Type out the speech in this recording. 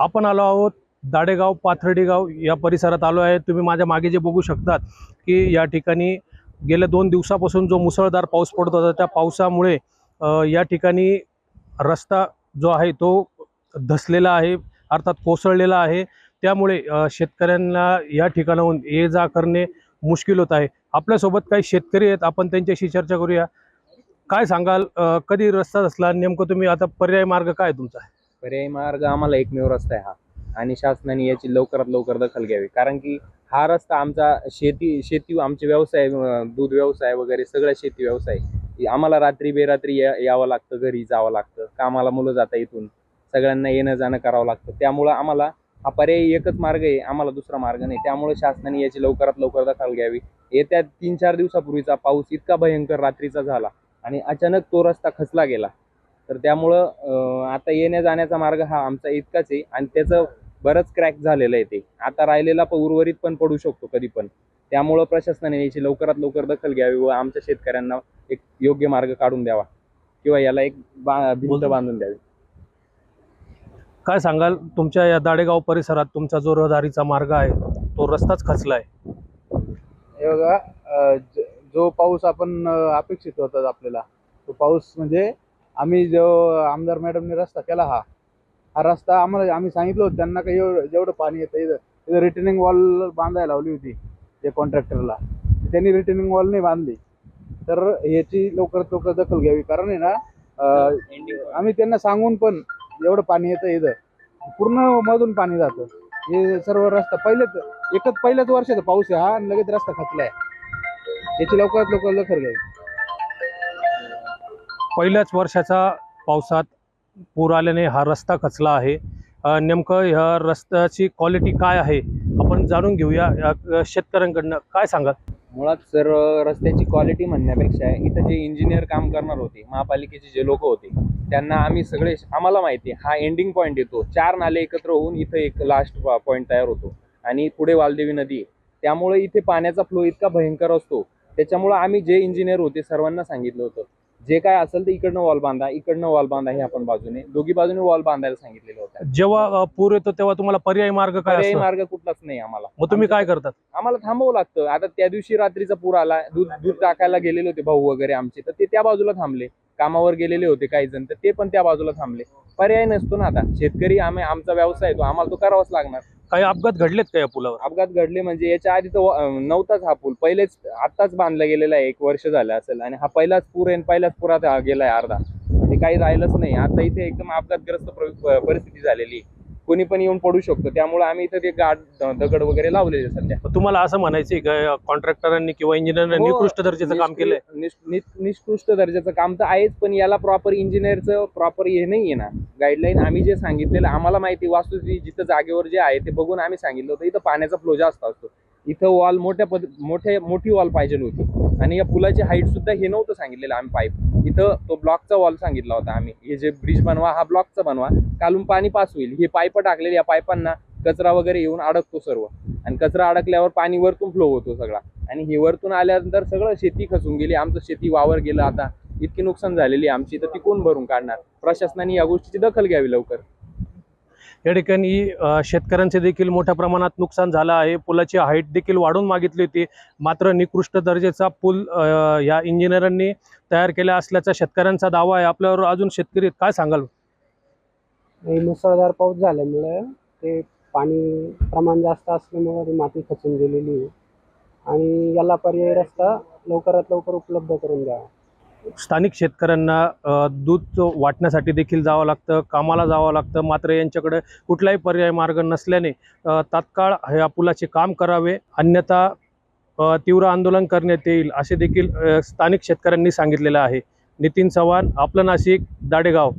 आपण आलो आहोत दाडेगाव पाथर्डी गाव या परिसरात आलो आहे। तुम्ही माझ्या मागे जे बघू शकतात की या ठिकाणी गेल्या 2 दिवसापासून जो मुसळधार पाऊस पडत होता त्या पावसामुळे या ठिकाणी रस्ता जो आहे तो धसलेला आहे, अर्थात कोसळलेला आहे। त्यामुळे शेतकऱ्यांना या ठिकाणाहून ये जा करणे मुश्किल होत आहे। आपल्यासोबत काही शेतकरी आहेत, आपण त्यांच्याशी चर्चा करूया। काय सांगाल, कधी रस्ता धसला, नेमकं तुम्ही आता पर्याय मार्ग काय आहे तुमचा? पर्यायी मार्ग आम्हाला एकमेव रस्ता आहे हा, आणि शासनाने याची लवकरात लवकर दखल घ्यावी। कारण की हा रस्ता आमचा शेती आमचे व्यवसाय, दूध व्यवसाय वगैरे सगळं शेती व्यवसाय, आम्हाला रात्री बेरात्री यावं लागतं, घरी जावं लागतं, कामाला मुलं जाता इथून, सगळ्यांना येणं जाणं करावं लागतं। त्यामुळं आम्हाला हा पर्यायी एकच मार्ग आहे, आम्हाला दुसरा मार्ग नाही। त्यामुळे शासनाने याची लवकरात लवकर दखल घ्यावी। येत्या 3-4 दिवसापूर्वीचा पाऊस इतका भयंकर रात्रीचा झाला आणि अचानक तो रस्ता खचला गेला, तर त्यामुळं आता येण्या जाण्याचा मार्ग हा आमचा इतकाच आहे, आणि त्याचं बरंच क्रॅक झालेलं आहे। ते आता राहिलेला उर्वरित पण पडू शकतो कधी पण। त्यामुळं प्रशासनाने याची लवकरात लवकर दखल घ्यावी व आमच्या शेतकऱ्यांना एक योग्य मार्ग काढून द्यावा, किंवा याला एक भिंत बांधून द्यावी। काय सांगाल, तुमच्या या दाडेगाव परिसरात तुमचा जो रहदारीचा मार्ग आहे तो रस्ताच खचला आहे? हे बघा, जो पाऊस आपण अपेक्षित होता आपल्याला, तो पाऊस म्हणजे आम्ही जो आमदार मॅडमने रस्ता केला, हा रस्ता आम्ही सांगितलं होतं त्यांना काही जेवढं पाणी येतं इथं रिटर्निंग वॉल बांधायला लावली होती ते कॉन्ट्रॅक्टरला, त्यांनी रिटर्निंग वॉल नाही बांधली। तर याची लवकरात लवकर दखल घ्यावी। कारण आहे ना, आम्ही त्यांना सांगून पण एवढं पाणी येतं इथं, पूर्ण मधून पाणी जातं। हे सर्व रस्ता पहिल्याच वर्षाचा पाऊस आहे हा, आणि लगेच रस्ता खचलाय। याची लवकरात लवकर दखल घ्यावी। पहिल्याच वर्षाचा पावसात पूर आल्याने हा रस्ता खचला आहे। नेमकं ह्या रस्त्याची क्वालिटी काय आहे आपण जाणून घेऊया या शेतकऱ्यांकडनं। काय सांगाल? मुळात सर, रस्त्याची क्वालिटी म्हणण्यापेक्षा इथं जे इंजिनियर काम करणार होते, महापालिकेचे जे लोक होते, त्यांना आम्हाला माहिती आहे हा एंडिंग पॉईंट येतो, 4 नाले एकत्र होऊन इथं एक लास्ट पॉईंट तयार होतो, आणि पुढे वालदेवी नदी आहे। त्यामुळे इथे पाण्याचा फ्लो इतका भयंकर असतो। त्याच्यामुळे आम्ही जे इंजिनियर होते सर्वांना सांगितलं होतं, जे काय असेल ते इकडनं वॉल बांधा, इकडनं वॉल बांधा, हे आपण बाजूने दोघी बाजूने वॉल बांधायला सांगितलेलं होतं। जेव्हा पूर येतो तेव्हा तुम्हाला पर्यायी मार्ग काय पर्यायी असतो? मार्ग कुठलाच नाही आम्हाला। मग तुम्ही काय करतात? आम्हाला थांबवं लागतं। आता त्या दिवशी रात्रीचा पूर आला, दूध टाकायला गेलेले होते भाऊ वगैरे आमचे, तर ते त्या बाजूला थांबले। कामावर गेलेले होते काही जण, तर ते पण त्या बाजूला थांबले। पर्याय नसतो ना, आता शेतकरी आमचा व्यवसाय तो आम्हाला तो करावाच लागणार। काही अपघात घडलेत का या पुलावर? अपघात घडले म्हणजे याच्या आधी तर नव्हताच हा पूल, पहिलेच आत्ताच बांधला गेलेला आहे, 1 वर्ष झालं असेल, आणि हा पहिलाच पूर आहे, पहिल्याच पुरात गेलाय अर्धा, ते काही राहिलंच नाही। आता इथे एकदम अपघातग्रस्त परिस्थिती झालेली आहे, कोणी पण येऊन पडू शकतो। त्यामुळे आम्ही इथं ते दगड वगैरे लावलेले सध्या। तुम्हाला असं म्हणायचं का कॉन्ट्रॅक्टरांनी किंवा इंजिनियरांनी निकृष्ट दर्जाचं काम केलंय? निकृष्ट दर्जाचं काम तर आहेच, पण याला प्रॉपर इंजिनियरचं प्रॉपर हे नाहीये ना, गाईडलाईन। आम्ही जे सांगितलेलं आम्हाला माहिती, वास्तुस्थिती जिथं जागेवर जे आहे ते बघून आम्ही सांगितलं होतं इथं पाण्याचा फ्लो जास्त असतो, इथं वॉल मोठी वॉल पाहिजे होती, आणि या पुलाची हाईट सुद्धा हे नव्हतं सांगितलेलं आम्ही पाईप, इथं तो ब्लॉकचा वॉल सांगितला होता आम्ही, हे जे ब्रिज बनवा हा ब्लॉकचा बनवा, कालून पाणी पास होईल। हे पाईप टाकलेले, या पाईपांना कचरा वगैरे येऊन अडकतो सर्व, आणि कचरा अडकल्यावर पाणी वरतून फ्लो होतो सगळा, आणि हे वरतून आल्यानंतर सगळं शेती खचून गेली, आमचं शेती वावर गेलं। आता इतकी नुकसान झालेली आमची, तर ती कोण भरून काढणार? प्रशासनाने या गोष्टीची दखल घ्यावी लवकर। या ठिकाणी शेतकऱ्यांचे देखील मोठ्या प्रमाणात नुकसान झालं आहे। पुलाची हाईट देखील वाढवून मागितली होती, मात्र निकृष्ट दर्जाचा पूल या इंजिनियरांनी तयार केला असल्याचा शेतकऱ्यांचा दावा आहे। आपल्यावर अजून शेतकरी आहेत, काय सांगाल? मुसळधार पाऊस झाल्यामुळे ते पाणी प्रमाण जास्त असल्यामुळे ती माती खचून गेलेली आहे, आणि याला पर्यायी रस्ता लवकरात लवकर उपलब्ध करून द्यावा। स्थानिक शेतकऱ्यांना दूध वाटण्यासाठी देखील जावं लागतं, कामाला जावं लागतं, मात्र यांच्याकडे कुठलाही पर्याय मार्ग नसल्याने तात्काळ ह्या पुलाचे काम करावे, अन्यथा तीव्र आंदोलन करण्यात येईल असे देखील स्थानिक शेतकऱ्यांनी सांगितलेलं आहे। नितीन चव्हाण, आपलं नाशिक, दाडेगाव।